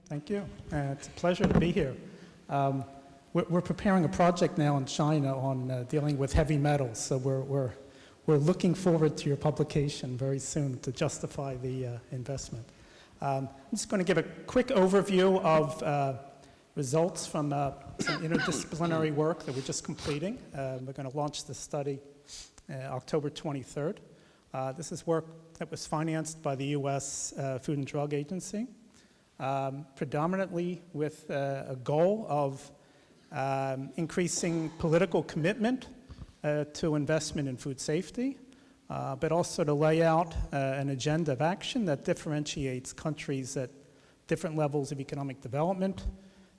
Thank you. It's a pleasure to be here. We're preparing a project now in China on dealing with heavy metals, so we're looking forward to your publication very soon to justify the investment. I'm just going to give a quick overview of results from some interdisciplinary work that we're just completing. We're going to launch this study October 23rd. This is work that was financed by the U.S. Food and Drug Agency, predominantly with a goal of increasing political commitment to investment in food safety, but also to lay out an agenda of action that differentiates countries at different levels of economic development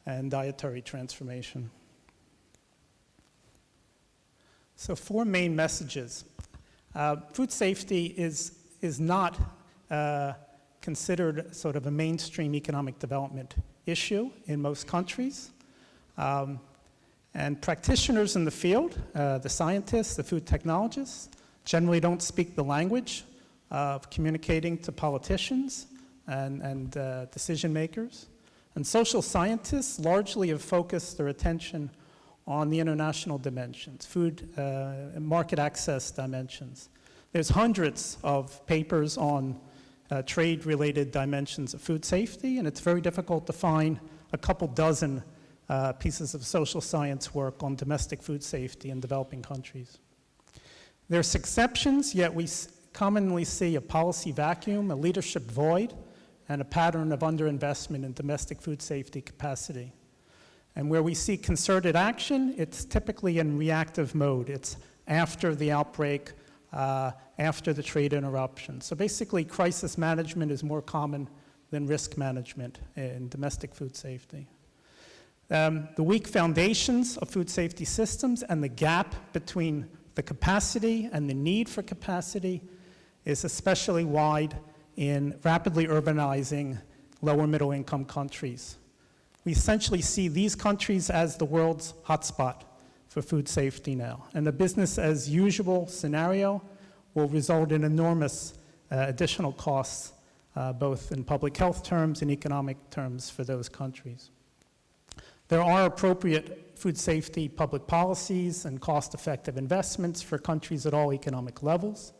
and dietary transformation. So 4 main messages. Food safety is not considered sort of a mainstream economic development issue in most countries. And practitioners in the field, the scientists, the food technologists, generally don't speak the language of communicating to politicians and decision makers. And social scientists largely have focused their attention on the international dimensions, food and market access dimensions. There's hundreds of papers on trade-related dimensions of food safety, and it's very difficult to find a couple dozen pieces of social science work on domestic food safety in developing countries. There's exceptions, yet we commonly see a policy vacuum, a leadership void, and a pattern of underinvestment in domestic food safety capacity. And where we see concerted action, it's typically in reactive mode. It's after the outbreak, after the trade interruption. So basically, crisis management is more common than risk management in domestic food safety. The weak foundations of food safety systems and the gap between the capacity and the need for capacity is especially wide in rapidly urbanizing lower middle income countries. We essentially see these countries as the world's hotspot for food safety now. And the business as usual scenario will result in enormous additional costs, both in public health terms and economic terms for those countries. There are appropriate food safety public policies and cost-effective investments for countries at all economic levels.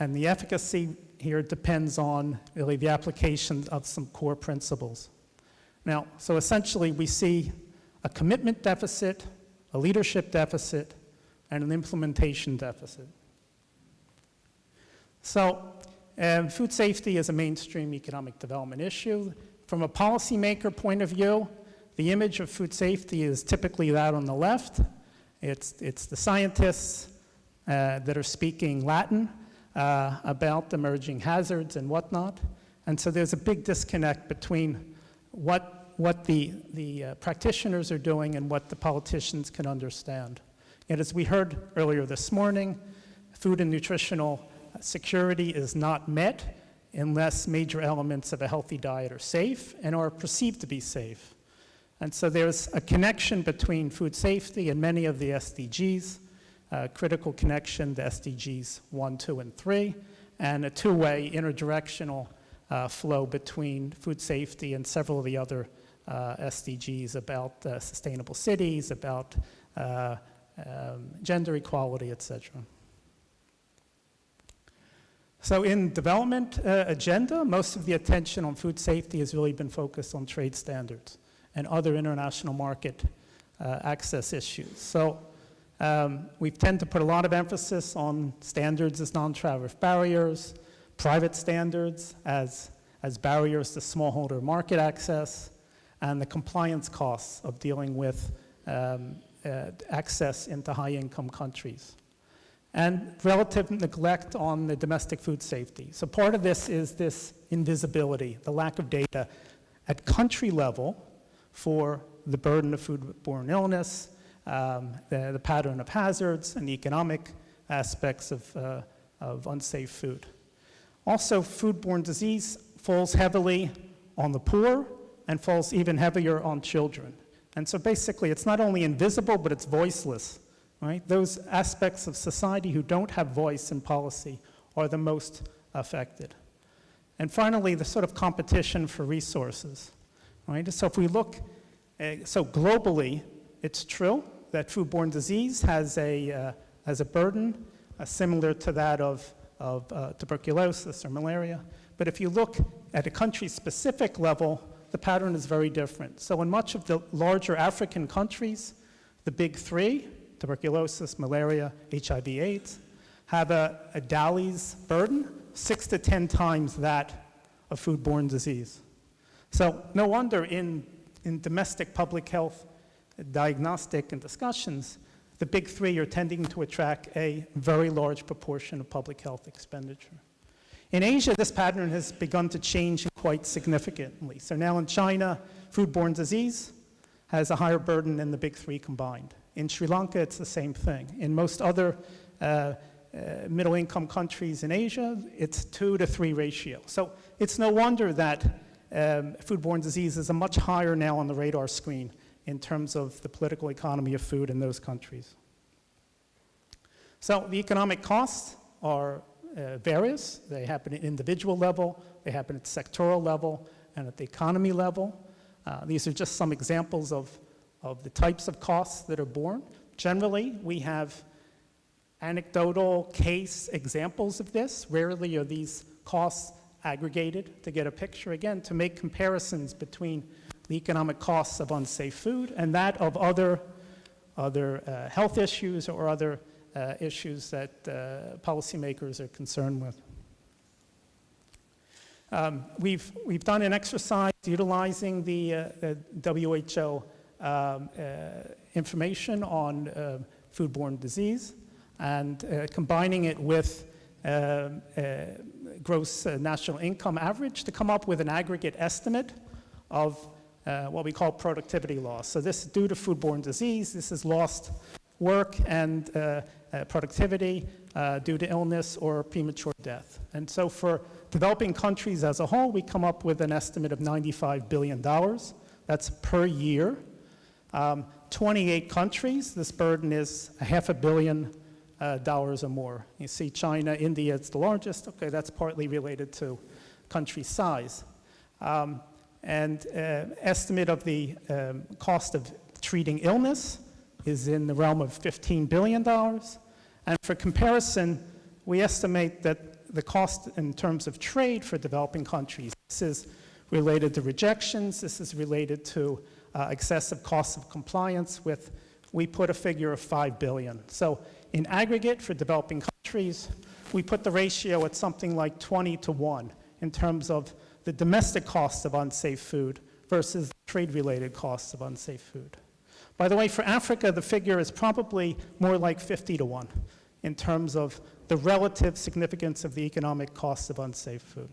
And the efficacy here depends on really the application of some core principles. Now, so essentially we see a commitment deficit, a leadership deficit, and an implementation deficit. So food safety is a mainstream economic development issue. From a policymaker point of view, the image of food safety is typically that on the left. It's the scientists that are speaking Latin about emerging hazards and whatnot. And so there's a big disconnect between what the practitioners are doing and what the politicians can understand. And as we heard earlier this morning, food and nutritional security is not met unless major elements of a healthy diet are safe and are perceived to be safe. And so there's a connection between food safety and many of the SDGs, critical connection to SDGs 1, 2, and 3, and a two-way interdirectional flow between food safety and several of the other SDGs about sustainable cities, about gender equality, et cetera. So in development agenda, most of the attention on food safety has really been focused on trade standards and other international market access issues. So we tend to put a lot of emphasis on standards as non-tariff barriers, private standards as barriers to smallholder market access, and the compliance costs of dealing with access into high-income countries. And relative neglect on the domestic food safety. So part of this is this invisibility, the lack of data at country level for the burden of foodborne illness, the pattern of hazards, and the economic aspects of unsafe food. Also, foodborne disease falls heavily on the poor and falls even heavier on children. And so basically, it's not only invisible, but it's voiceless. Right? Those aspects of society who don't have voice in policy are the most affected. And finally, the sort of competition for resources, right? So if we look, so globally, it's true that foodborne disease has a burden similar to that of tuberculosis or malaria. But if you look at a country-specific level, the pattern is very different. So in much of the larger African countries, the big three, tuberculosis, malaria, HIV/AIDS, have a DALY's burden 6 to 10 times that of foodborne disease. So no wonder in domestic public health diagnostic and discussions, the big three are tending to attract a very large proportion of public health expenditure. In Asia, this pattern has begun to change quite significantly. So now in China, foodborne disease has a higher burden than the big three combined. In Sri Lanka, it's the same thing. In most other middle-income countries in Asia, it's 2 to 3 ratio. So it's no wonder that foodborne disease is a much higher now on the radar screen in terms of the political economy of food in those countries. So the economic costs are various. They happen at individual level, they happen at sectoral level, and at the economy level. These are just some examples of the types of costs that are borne. Generally, we have anecdotal case examples of this. Rarely are these costs aggregated to get a picture, again, to make comparisons between the economic costs of unsafe food and that of other health issues or other issues that policymakers are concerned with. We've done an exercise utilizing the WHO information on foodborne disease and combining it with gross national income average to come up with an aggregate estimate of what we call productivity loss. So this is due to foodborne disease. This is lost work and productivity due to illness or premature death. And so for developing countries as a whole, we come up with an estimate of $95 billion. That's per year. 28 countries, this burden is $500 million or more. You see China, India, it's the largest. Okay, that's partly related to country size. Estimate of the cost of treating illness is in the realm of $15 billion. And for comparison, we estimate that the cost in terms of trade for developing countries, this is related to rejections, this is related to excessive costs of compliance with, we put a figure of $5 billion. So in aggregate for developing countries, we put the ratio at something like 20 to 1 in terms of the domestic costs of unsafe food versus trade-related costs of unsafe food. By the way, for Africa, the figure is probably more like 50 to 1 in terms of the relative significance of the economic costs of unsafe food.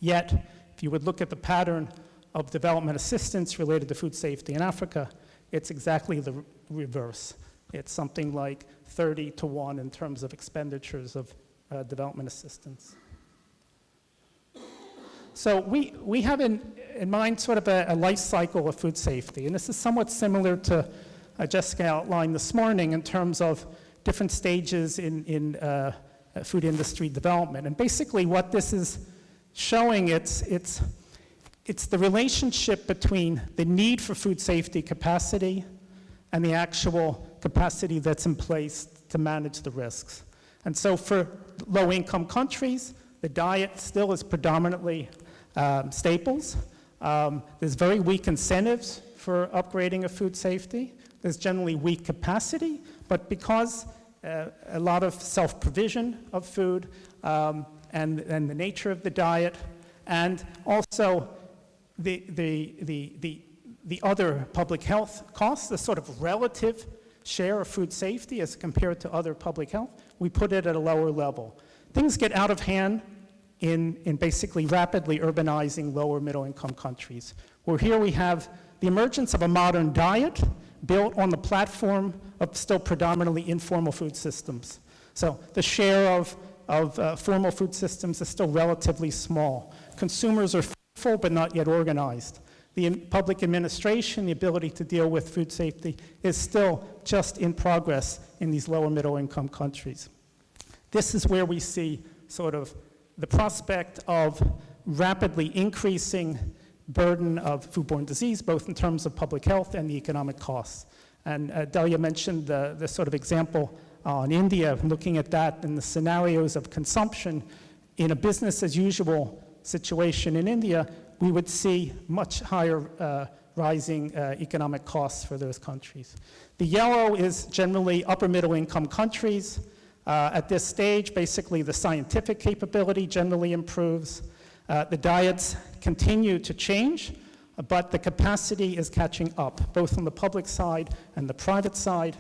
Yet, if you would look at the pattern of development assistance related to food safety in Africa, it's exactly the reverse. It's something like 30 to 1 in terms of expenditures of development assistance. So we have in mind sort of a life cycle of food safety, and this is somewhat similar to Jessica outlined this morning in terms of different stages in food industry development. And basically what this is showing, it's the relationship between the need for food safety capacity and the actual capacity that's in place to manage the risks. And so for low-income countries, the diet still is predominantly staples. There's very weak incentives for upgrading of food safety. There's generally weak capacity, but because a lot of self-provision of food and the nature of the diet, and also the other public health costs, the sort of relative share of food safety as compared to other public health, we put it at a lower level. Things get out of hand in basically rapidly urbanizing lower middle income countries, where here we have the emergence of a modern diet built on the platform of still predominantly informal food systems. So the share of formal food systems is still relatively small. Consumers are full but not yet organized. The public administration, the ability to deal with food safety is still just in progress in these lower middle income countries. This is where we see sort of the prospect of rapidly increasing burden of foodborne disease, both in terms of public health and the economic costs. And Delia mentioned the sort of example in India, looking at that in the scenarios of consumption. In a business as usual situation in India, we would see much higher rising economic costs for those countries. The yellow is generally upper middle income countries. At this stage, basically the scientific capability generally improves. The diets continue to change, but the capacity is catching up, both on the public side and the private side,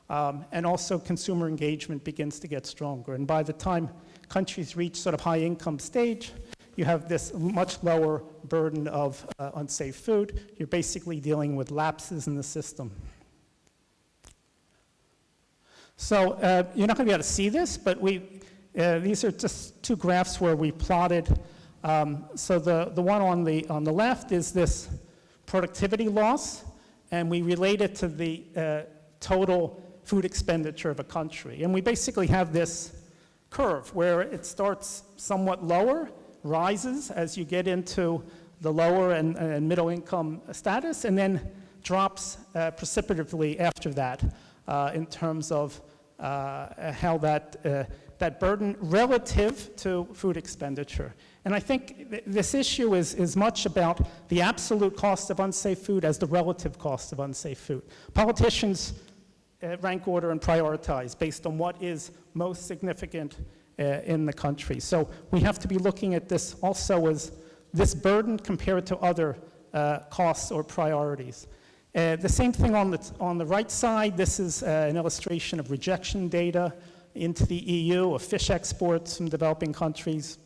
and also consumer engagement begins to get stronger. And by the time countries reach sort of high income stage, you have this much lower burden of unsafe food. You're basically dealing with lapses in the system. So you're not going to be able to see this, but these are just two graphs where we plotted. So the one on the left is this productivity loss, and we relate it to the total food expenditure of a country. And we basically have this curve where it starts somewhat lower, rises as you get into the lower and middle income status, and then drops precipitatively after that in terms of how that burden relative to food expenditure. And I think this issue is much about the absolute cost of unsafe food as the relative cost of unsafe food. Politicians rank order and prioritize based on what is most significant in the country. So we have to be looking at this also as this burden compared to other costs or priorities. The same thing on the right side. This is an illustration of rejection data into the EU of fish exports from developing countries.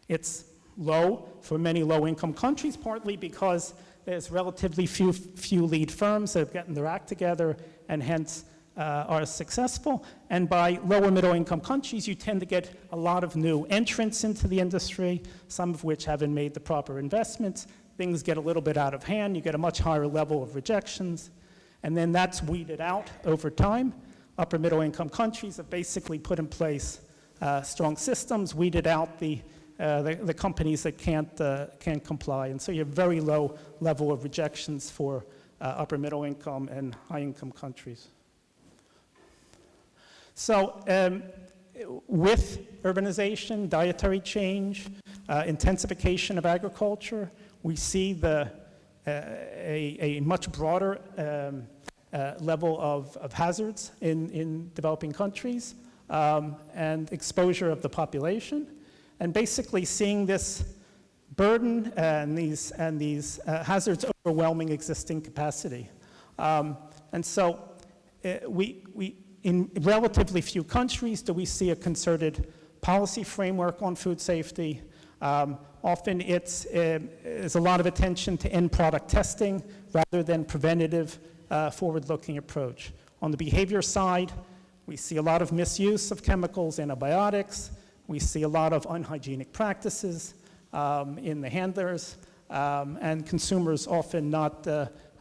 It's low for many low-income countries, partly because there's relatively few lead firms that have gotten their act together and hence are successful. And by lower middle-income countries, you tend to get a lot of new entrants into the industry, some of which haven't made the proper investments. Things get a little bit out of hand. You get a much higher level of rejections. And then that's weeded out over time. Upper middle-income countries have basically put in place strong systems, weeded out the companies that can't comply. And so you have very low level of rejections for upper middle-income and high-income countries. So with urbanization, dietary change, intensification of agriculture, we see a much broader level of hazards in developing countries and exposure of the population. And basically seeing this burden and these hazards overwhelming existing capacity. And so in relatively few countries do we see a concerted policy framework on food safety. Often it's a lot of attention to end product testing rather than preventative forward-looking approach. On the behavior side, we see a lot of misuse of chemicals, antibiotics. We see a lot of unhygienic practices in the handlers, and consumers often not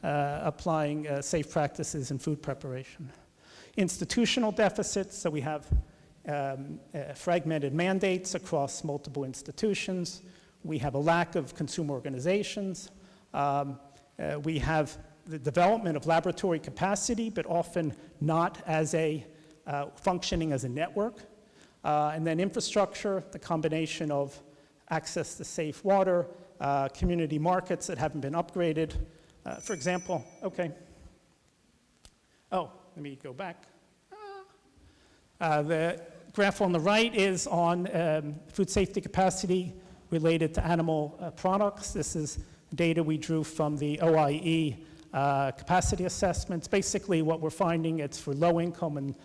applying safe practices in food preparation. Institutional deficits, so we have fragmented mandates across multiple institutions. We have a lack of consumer organizations. We have the development of laboratory capacity, but often not as functioning as a network. And then infrastructure, the combination of access to safe water, community markets that haven't been upgraded. For example, let me go back. The graph on the right is on food safety capacity related to animal products. This is data we drew from the OIE capacity assessments. Basically what we're finding, it's for low income and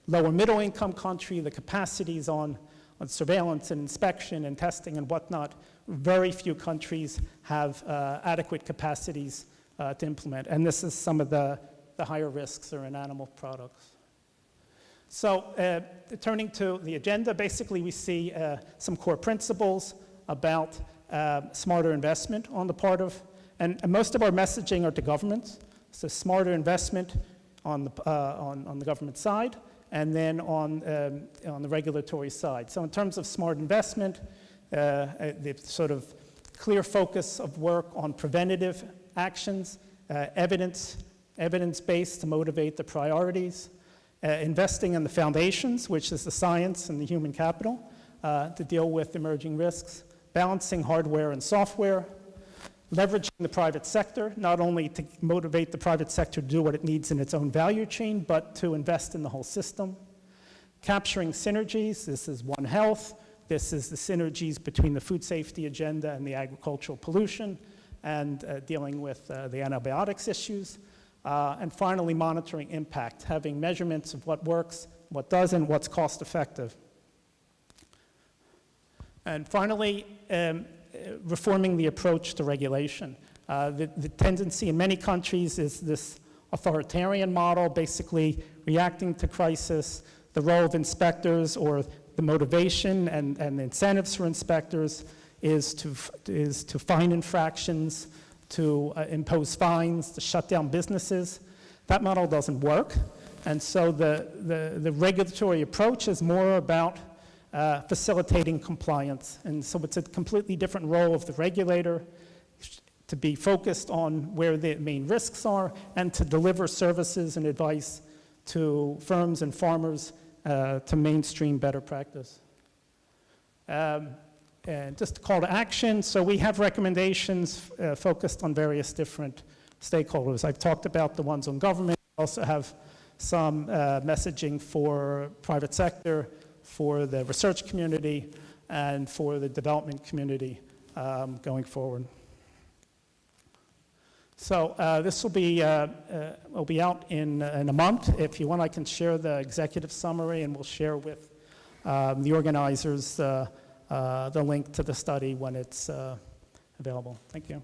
lower middle income country, the capacities on surveillance and inspection and testing and whatnot. Very few countries have adequate capacities to implement. And this is some of the higher risks are in animal products. So turning to the agenda, basically we see some core principles about smarter investment on the part of, and most of our messaging are to governments. So smarter investment on the government side, and then on the regulatory side. So in terms of smart investment, the sort of clear focus of work on preventative actions, evidence-based to motivate the priorities, investing in the foundations, which is the science and the human capital, to deal with emerging risks, balancing hardware and software, leveraging the private sector, not only to motivate the private sector to do what it needs in its own value chain, but to invest in the whole system. Capturing synergies, this is One Health, this is the synergies between the food safety agenda and the agricultural pollution, and dealing with the antibiotics issues. And finally, monitoring impact, having measurements of what works, what doesn't, what's cost effective. And finally, reforming the approach to regulation. The tendency in many countries is this authoritarian model, basically reacting to crisis. The role of inspectors, or the motivation and the incentives for inspectors, is to fine infractions, to impose fines, to shut down businesses. That model doesn't work. And so the regulatory approach is more about facilitating compliance. And so it's a completely different role of the regulator to be focused on where the main risks are and to deliver services and advice to firms and farmers to mainstream better practice. And just a call to action. So we have recommendations focused on various different stakeholders. I've talked about the ones on government. We also have some messaging for private sector, for the research community, and for the development community going forward. So this will be out in a month. If you want, I can share the executive summary, and we'll share with the organizers the link to the study when it's available. Thank you.